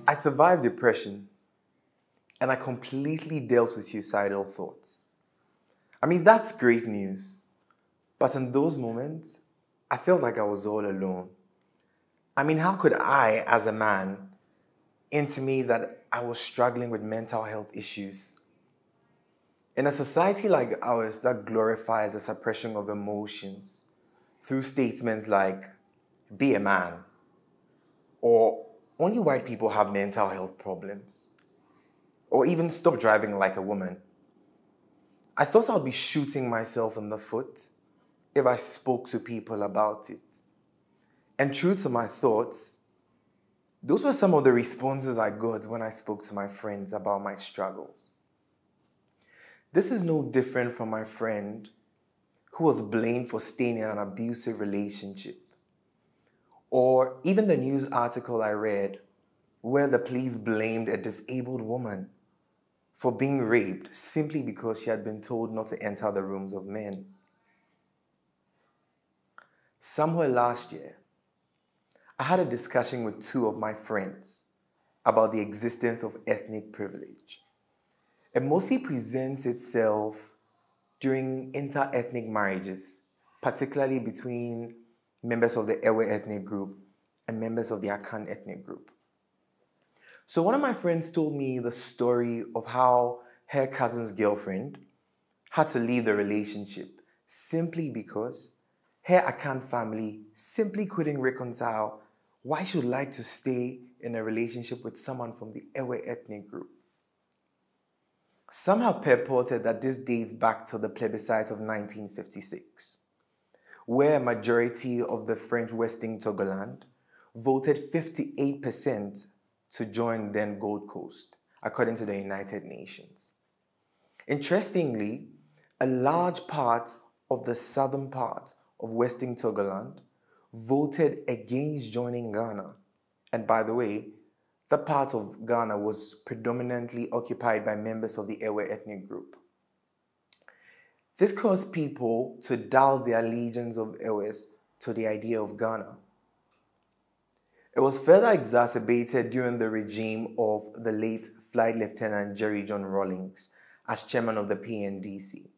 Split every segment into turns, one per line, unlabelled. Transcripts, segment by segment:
I survived depression and I completely dealt with suicidal thoughts. I mean, that's great news. But in those moments, I felt like I was all alone. I mean, how could I, as a man, intimate that I was struggling with mental health issues? In a society like ours that glorifies the suppression of emotions through statements like, be a man, or only white people have mental health problems, or even stop driving like a woman, I thought I'd be shooting myself in the foot if I spoke to people about it. And true to my thoughts, those were some of the responses I got when I spoke to my friends about my struggles. This is no different from my friend who was blamed for staying in an abusive relationship. Or even the news article I read where the police blamed a disabled woman for being raped simply because she had been told not to enter the rooms of men. Somewhere last year, I had a discussion with two of my friends about the existence of ethnic privilege. It mostly presents itself during inter-ethnic marriages, particularly between members of the Ewe ethnic group and members of the Akan ethnic group. So one of my friends told me the story of how her cousin's girlfriend had to leave the relationship simply because her Akan family simply couldn't reconcile why she would like to stay in a relationship with someone from the Ewe ethnic group. Some have purported that this dates back to the plebiscite of 1956, where a majority of the French Western Togoland voted 58% to join then Gold Coast, according to the United Nations. Interestingly, a large part of the southern part of Western Togoland voted against joining Ghana. And by the way, that part of Ghana was predominantly occupied by members of the Ewe ethnic group. This caused people to douse the allegiance of Ewes to the idea of Ghana. It was further exacerbated during the regime of the late Flight Lieutenant Jerry John Rawlings as chairman of the PNDC.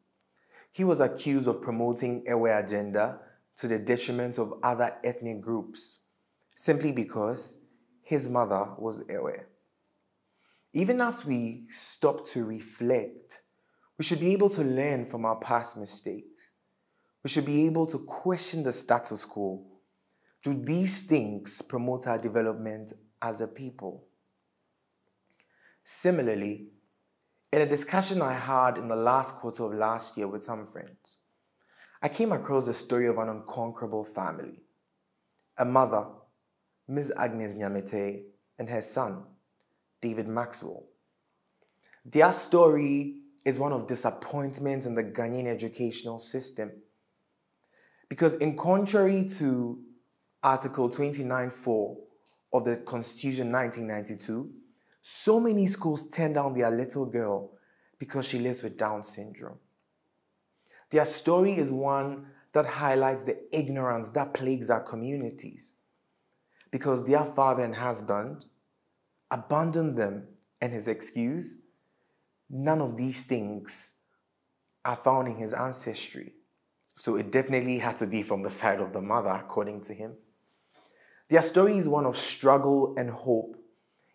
He was accused of promoting Ewe agenda to the detriment of other ethnic groups, simply because his mother was Ewe. Even as we stop to reflect, we should be able to learn from our past mistakes. We should be able to question the status quo. Do these things promote our development as a people? Similarly, in a discussion I had in the last quarter of last year with some friends, I came across the story of an unconquerable family. A mother, Ms. Agnes Nyamete, and her son, David Maxwell. Their story is one of disappointment in the Ghanaian educational system. Because in contrary to Article 29(4) of the Constitution 1992, so many schools turn down their little girl because she lives with Down syndrome. Their story is one that highlights the ignorance that plagues our communities, because their father and husband abandoned them, and his excuse, none of these things are found in his ancestry. So it definitely had to be from the side of the mother, according to him. Their story is one of struggle and hope,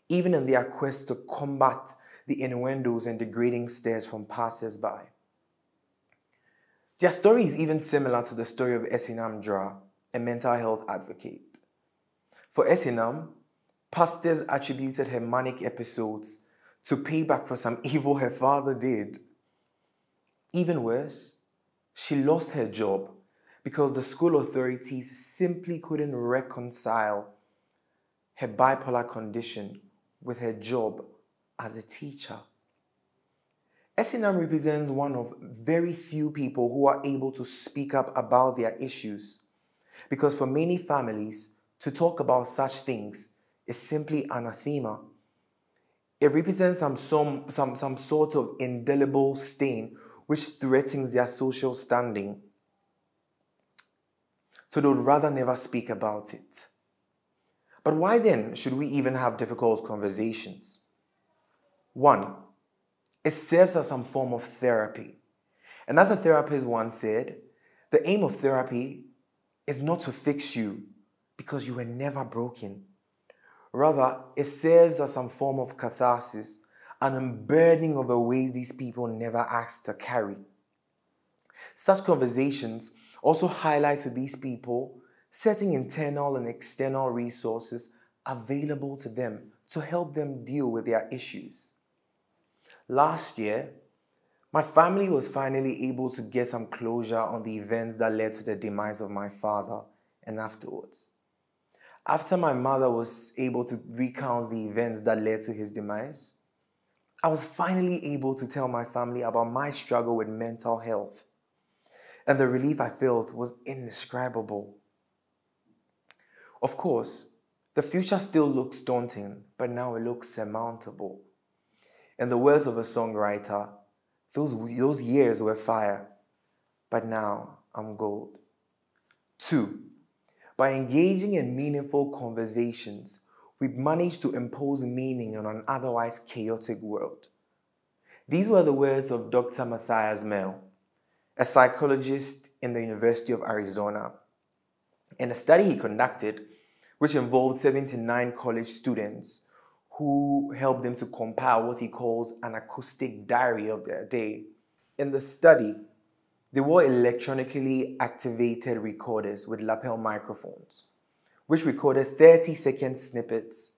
even in their quest to combat the innuendos and degrading stares from passers-by. Their story is even similar to the story of Esinam Dra, a mental health advocate. For Esinam, pastors attributed her manic episodes to pay back for some evil her father did. Even worse, she lost her job because the school authorities simply couldn't reconcile her bipolar condition with her job as a teacher. Esinam represents one of very few people who are able to speak up about their issues, because for many families, to talk about such things is simply anathema. It represents some sort of indelible stain which threatens their social standing. So they would rather never speak about it. But why then should we even have difficult conversations? 1. It serves as some form of therapy. And as a therapist once said, the aim of therapy is not to fix you because you were never broken. Rather, it serves as some form of catharsis, an unburdening of the weight these people never asked to carry. Such conversations also highlight to these people certain internal and external resources available to them to help them deal with their issues. Last year, my family was finally able to get some closure on the events that led to the demise of my father and afterwards. After my mother was able to recount the events that led to his demise, I was finally able to tell my family about my struggle with mental health. And the relief I felt was indescribable. Of course, the future still looks daunting, but now it looks surmountable. In the words of a songwriter, those years were fire, but now I'm gold. 2. By engaging in meaningful conversations, we've managed to impose meaning on an otherwise chaotic world. These were the words of Dr. Matthias Mell, a psychologist in the University of Arizona. In a study he conducted, which involved 79 college students who helped them to compile what he calls an acoustic diary of their day. In the study, they wore electronically activated recorders with lapel microphones, which recorded 30-second snippets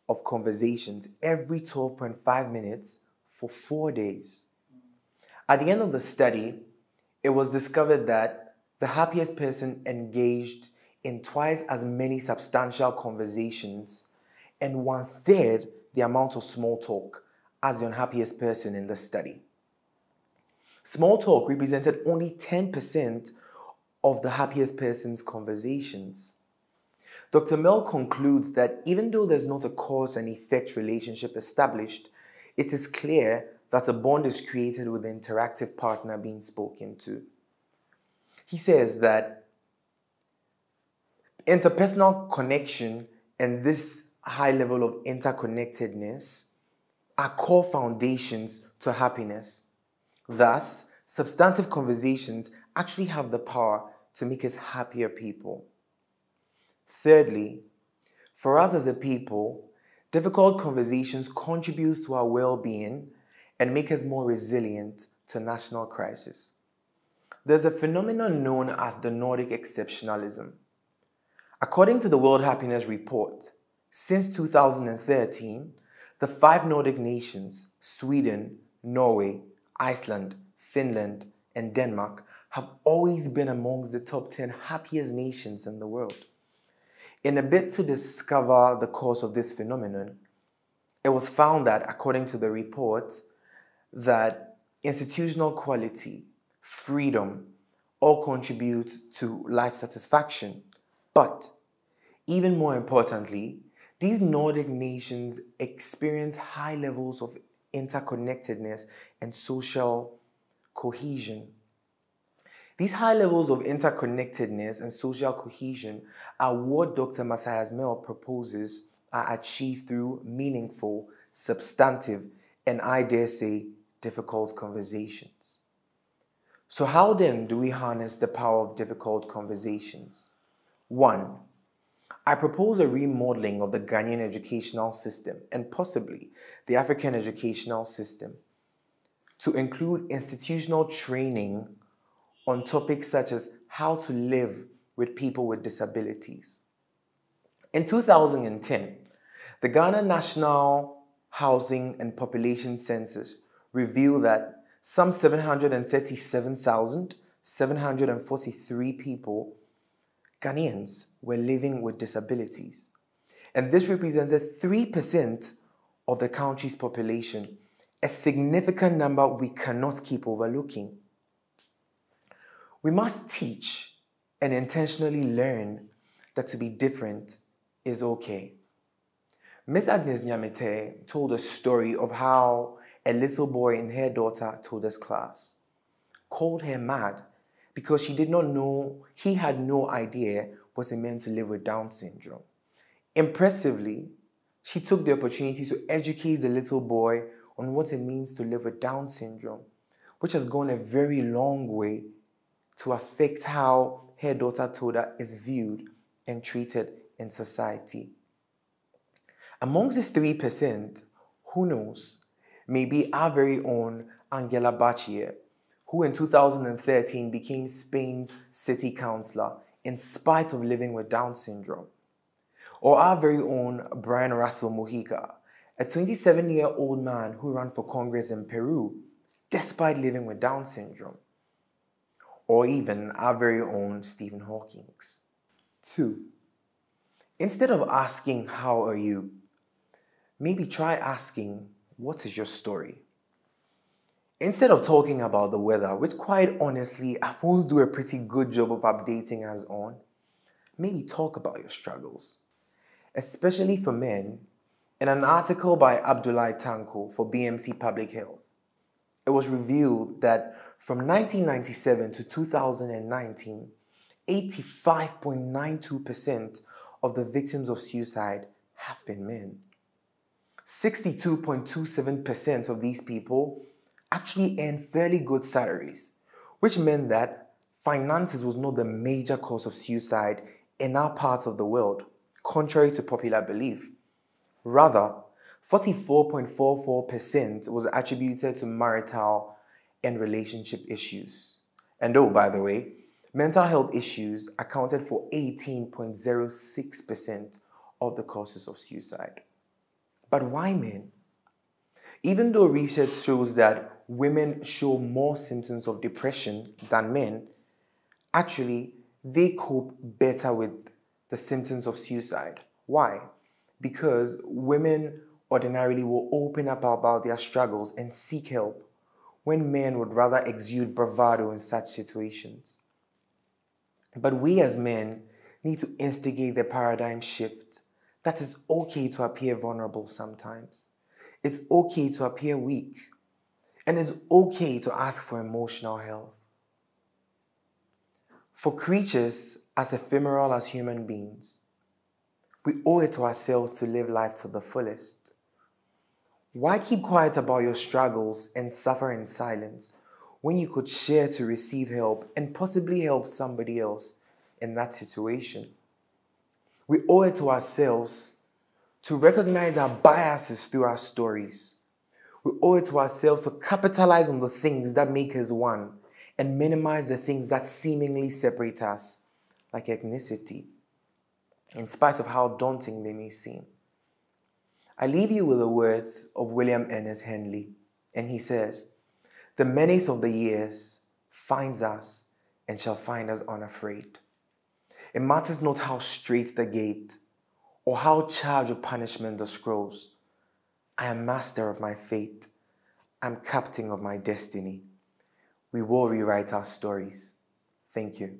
of conversations every 12.5 minutes for 4 days. At the end of the study, it was discovered that the happiest person engaged in twice as many substantial conversations and 1/3 the amount of small talk as the unhappiest person in the study. Small talk represented only 10% of the happiest person's conversations. Dr. Mell concludes that even though there's not a cause and effect relationship established, it is clear that a bond is created with the interactive partner being spoken to. He says that interpersonal connection and this high level of interconnectedness are core foundations to happiness. Thus, substantive conversations actually have the power to make us happier people. Thirdly, for us as a people, difficult conversations contribute to our well-being and make us more resilient to national crisis. There's a phenomenon known as the Nordic Exceptionalism. According to the World Happiness Report, since 2013, the 5 Nordic nations, Sweden, Norway, Iceland, Finland, and Denmark, have always been amongst the top 10 happiest nations in the world. In a bid to discover the cause of this phenomenon, it was found that, according to the report, that institutional quality, freedom, all contribute to life satisfaction. But, even more importantly, these Nordic nations experience high levels of interconnectedness and social cohesion. These high levels of interconnectedness and social cohesion are what Dr. Matthias Mell proposes are achieved through meaningful, substantive, and I dare say, difficult conversations. So how then do we harness the power of difficult conversations? 1. I propose a remodeling of the Ghanaian educational system and possibly the African educational system to include institutional training on topics such as how to live with people with disabilities. In 2010, the Ghana National Housing and Population Census revealed that some 737,743 people, Ghanaians, were living with disabilities. And this represented 3% of the country's population, a significant number we cannot keep overlooking. We must teach and intentionally learn that to be different is okay. Miss Agnes Nyamete told a story of how a little boy and her daughter told his class, called her mad because he had no idea what it meant to live with Down syndrome. Impressively, she took the opportunity to educate the little boy on what it means to live with Down syndrome, which has gone a very long way to affect how her daughter Toda is viewed and treated in society. Amongst this 3%, who knows, maybe our very own Angela Bachier, who in 2013 became Spain's city councillor in spite of living with Down syndrome. Or our very own Brian Russell Mujica, a 27-year-old man who ran for Congress in Peru despite living with Down syndrome. Or even our very own Stephen Hawking. 2. Instead of asking, "How are you?" maybe try asking, "What is your story?" Instead of talking about the weather, which quite honestly our phones do a pretty good job of updating us on, maybe talk about your struggles. Especially for men, in an article by Abdullah Tanko for BMC Public Health, it was revealed that from 1997 to 2019, 85.92% of the victims of suicide have been men. 62.27% of these people actually earn fairly good salaries, which meant that finances was not the major cause of suicide in our parts of the world, contrary to popular belief. Rather, 44.44% was attributed to marital and relationship issues. And oh, by the way, mental health issues accounted for 18.06% of the causes of suicide. But why men? Even though research shows that women show more symptoms of depression than men, actually, they cope better with the symptoms of suicide. Why? Because women ordinarily will open up about their struggles and seek help, when men would rather exude bravado in such situations. But we as men need to instigate the paradigm shift that it's okay to appear vulnerable sometimes. It's okay to appear weak. And it's okay to ask for emotional health. For creatures as ephemeral as human beings, we owe it to ourselves to live life to the fullest. Why keep quiet about your struggles and suffer in silence when you could share to receive help and possibly help somebody else in that situation? We owe it to ourselves to recognize our biases through our stories. We owe it to ourselves to capitalize on the things that make us one and minimize the things that seemingly separate us, like ethnicity, in spite of how daunting they may seem. I leave you with the words of William Ernest Henley, and he says, "The menace of the years finds us and shall find us unafraid. It matters not how straight the gate or how charged with punishment the scrolls. I am master of my fate. I'm captain of my destiny. We will rewrite our stories." Thank you.